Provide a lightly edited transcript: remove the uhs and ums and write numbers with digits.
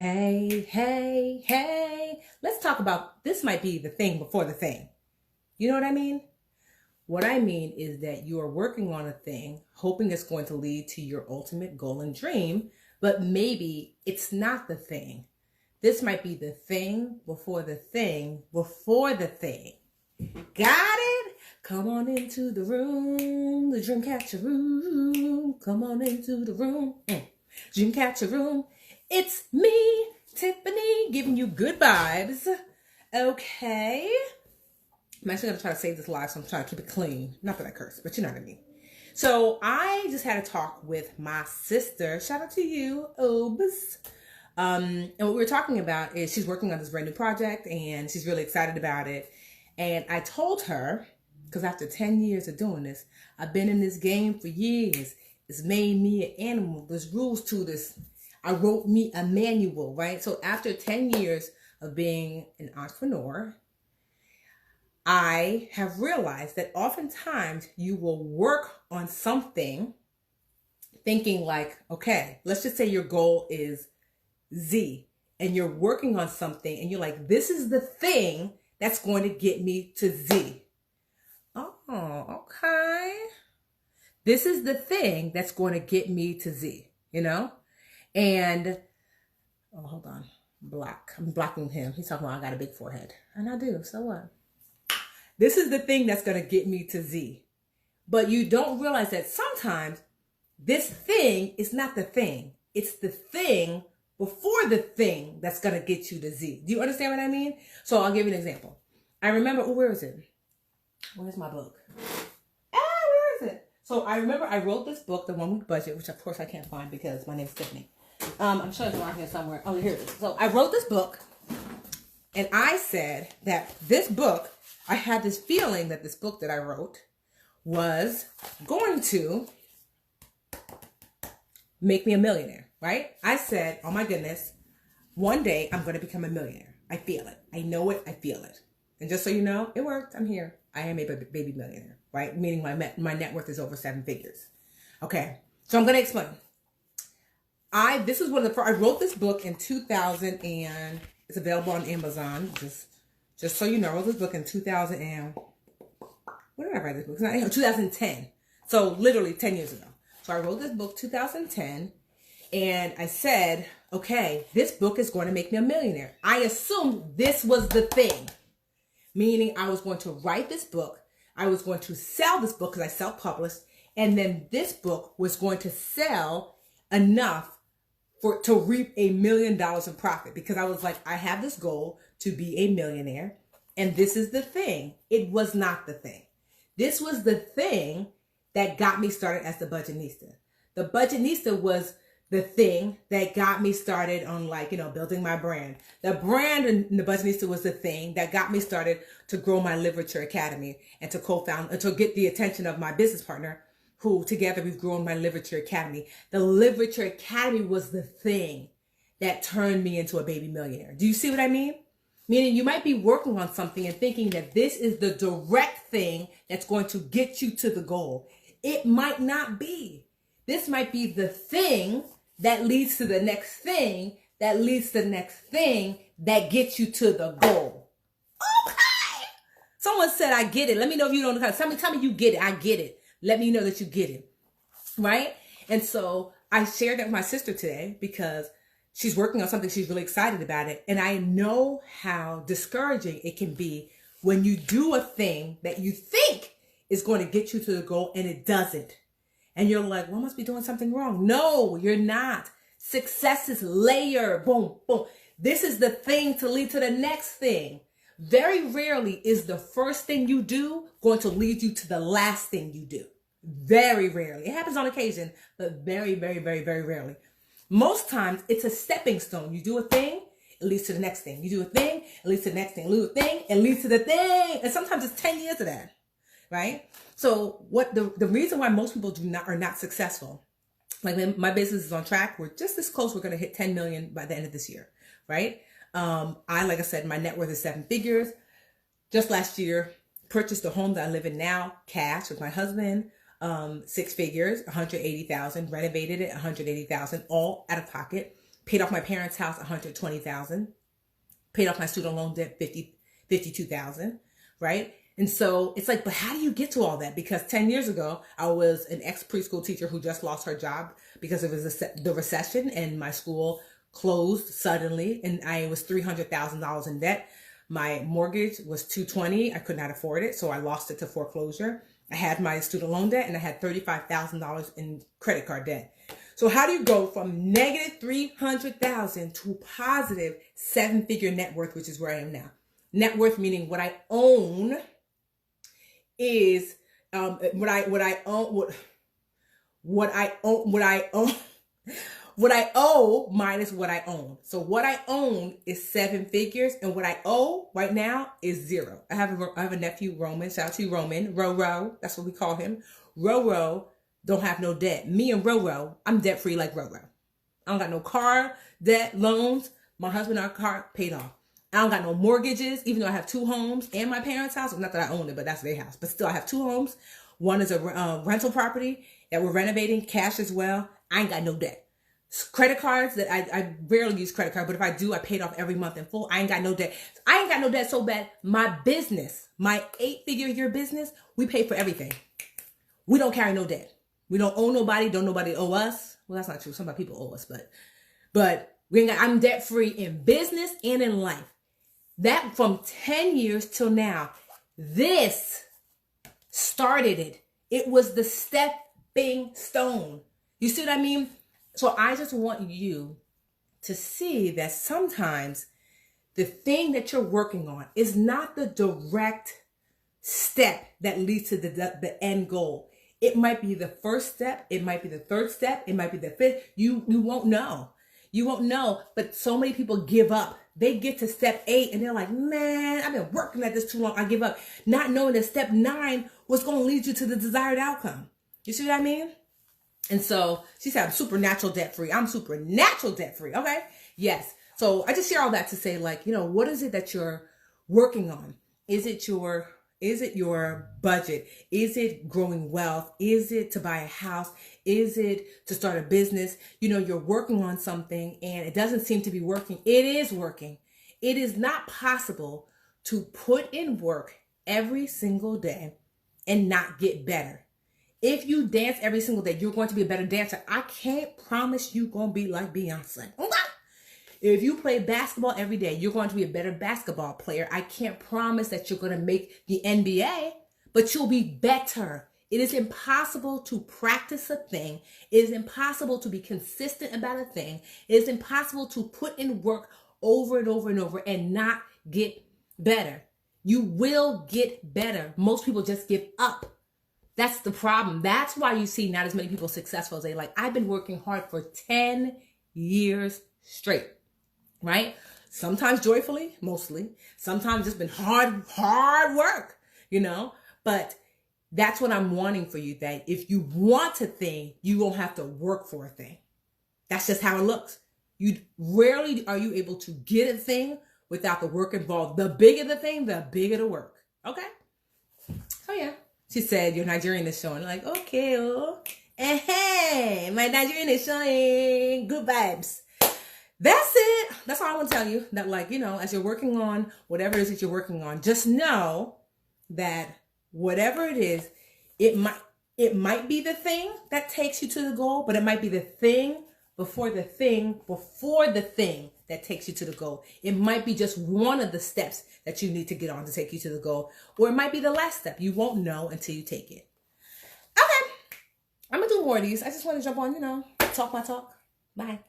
Hey, hey, hey. Let's talk about this might be the thing before the thing. You know what I mean? What I mean is that you are working on a thing, hoping it's going to lead to your ultimate goal and dream, but maybe it's not the thing. This might be the thing before the thing before the thing. Got it? Come on into the room, the Dreamcatcher room. Come on into the room, Dreamcatcher room. It's me, Tiffany, giving you good vibes. Okay. I'm actually gonna try to save this live, so I'm trying to keep it clean. Not that I curse, but you know what I mean. So I just had a talk with my sister. Shout out to you, Obes. And what we were talking about is she's working on this brand new project and she's really excited about it. And I told her, because after 10 years of doing this, I've been in this game for years. It's made me an animal. There's rules to this. I wrote me a manual, right? So after 10 years of being an entrepreneur, I have realized that oftentimes you will work on something thinking like, okay, let's just say your goal is Z and you're working on something and you're like, this is the thing that's going to get me to Z. Oh, okay. This is the thing that's going to get me to Z, you know? And, oh, hold on. I'm blocking him. He's talking about I got a big forehead. And I do, so what? This is the thing that's going to get me to Z. But you don't realize that sometimes this thing is not the thing. It's the thing before the thing that's going to get you to Z. Do you understand what I mean? So I'll give you an example. I remember, where is it? Where's my book? Where is it? So I remember I wrote this book, The 1 Week Budget, which of course I can't find because my name's Tiffany. I'm sure it's around here somewhere. Oh, here it is. So I wrote this book and I said that this book, I had this feeling that this book that I wrote was going to make me a millionaire, right? I said, oh my goodness, one day I'm going to become a millionaire. I feel it. I know it. I feel it. And just so you know, it worked. I'm here. I am a baby millionaire, right? Meaning my net worth is over 7 figures. Okay. So I'm going to explain. This is one of the, I wrote this book in 2000 and it's available on Amazon. Just so you know, I wrote this book in 2000 and, when did I write this book? 2010. So literally 10 years ago. So I wrote this book 2010 and I said, okay, this book is going to make me a millionaire. I assumed this was the thing, meaning I was going to write this book. I was going to sell this book because I self-published. And then this book was going to sell enough to reap $1 million in profit because I was like, I have this goal to be a millionaire. And this is the thing. It was not the thing. This was the thing that got me started as the Budgetnista. The Budgetnista was the thing that got me started on building my brand. The brand and the Budgetnista was the thing that got me started to grow my Literature Academy and to co-found and to get the attention of my business partner, who together we've grown my Literature Academy. The Literature Academy was the thing that turned me into a baby millionaire. Do you see what I mean? Meaning you might be working on something and thinking that this is the direct thing that's going to get you to the goal. It might not be. This might be the thing that leads to the next thing, that leads to the next thing, that gets you to the goal. Okay. Someone said, I get it. Let me know if you don't know. Tell me you get it. I get it. Let me know that you get it. Right? And so I shared that with my sister today because she's working on something. She's really excited about it. And I know how discouraging it can be when you do a thing that you think is going to get you to the goal and it doesn't. And you're like, well, I must be doing something wrong. No, you're not. Success is layer. Boom, boom. This is the thing to lead to the next thing. Very rarely is the first thing you do going to lead you to the last thing you do. Very rarely. It happens on occasion, but very, very, very, very rarely. Most times it's a stepping stone. You do a thing, it leads to the next thing. You do a thing, it leads to the next thing. You do a thing, it leads to the thing. And sometimes it's 10 years of that, right? So what the reason why most people are not successful, like my business is on track. We're just this close. We're going to hit 10 million by the end of this year, right? Like I said, my net worth is 7 figures. Just last year, purchased the home that I live in now, cash with my husband, 6 figures, 180,000, renovated it, 180,000, all out of pocket. Paid off my parents' house, $120,000. Paid off my student loan debt, $52,000, right? And so it's like, but how do you get to all that? Because 10 years ago, I was an ex-preschool teacher who just lost her job because of the recession, and my school closed suddenly, and I was $300,000 in debt. My mortgage was $220,000. I could not afford it, so I lost it to foreclosure. I had my student loan debt, and I had $35,000 in credit card debt. So how do you go from negative $300,000 to positive seven-figure net worth, which is where I am now? Net worth meaning what I own is what I owe minus what I own. So what I own is seven figures, and what I owe right now is zero. I have a nephew, Roman. Shout out to you, Roman. Roro, that's what we call him. Roro don't have no debt. Me and Roro, I'm debt free like Roro. I don't got no car debt, loans. My husband, our car paid off. I don't got no mortgages, even though I have two homes and my parents' house. Well, not that I own it, but that's their house. But still, I have two homes. One is a rental property that we're renovating, cash as well. I ain't got no debt. Credit cards that I rarely use credit card, but if I do, I pay it off every month in full. I ain't got no debt. I ain't got no debt so bad. My business, my 8-figure year business, we pay for everything. We don't carry no debt. We don't owe nobody. Don't nobody owe us. Well, that's not true. Some people owe us, but I'm debt free in business and in life. That from 10 years till now, this started it. It was the stepping stone. You see what I mean? So I just want you to see that sometimes the thing that you're working on is not the direct step that leads to the end goal. It might be the first step. It might be the third step. It might be the fifth. You won't know. You won't know. But so many people give up. They get to step 8 and they're like, man, I've been working at this too long. I give up. Not knowing that step 9 was going to lead you to the desired outcome. You see what I mean? And so she said, I'm supernatural debt free. I'm supernatural debt free. Okay. Yes. So I just share all that to say, like, what is it that you're working on? Is it your budget? Is it growing wealth? Is it to buy a house? Is it to start a business? You're working on something and it doesn't seem to be working. It is working. It is not possible to put in work every single day and not get better. If you dance every single day, you're going to be a better dancer. I can't promise you're going to be like Beyonce. If you play basketball every day, you're going to be a better basketball player. I can't promise that you're going to make the NBA, but you'll be better. It is impossible to practice a thing. It is impossible to be consistent about a thing. It is impossible to put in work over and over and over and not get better. You will get better. Most people just give up. That's the problem. That's why you see not as many people successful as they like. I've been working hard for 10 years straight. Right? Sometimes joyfully, mostly. Sometimes it's been hard work, but that's what I'm wanting for you, that if you want a thing, you won't have to work for a thing. That's just how it looks. Rarely are you able to get a thing without the work involved. The bigger the thing, the bigger the work. Okay? Oh yeah. She said, your Nigerian is showing. Like, okay, hey, my Nigerian is showing. Good vibes. That's it. That's all I want to tell you. That as you're working on whatever it is that you're working on, just know that whatever it is, it might be the thing that takes you to the goal, but it might be the thing before the thing that takes you to the goal. It might be just one of the steps that you need to get on to take you to the goal, or it might be the last step. You won't know until you take it. Okay. I'm going to do more of these. I just want to jump on, talk my talk. Bye.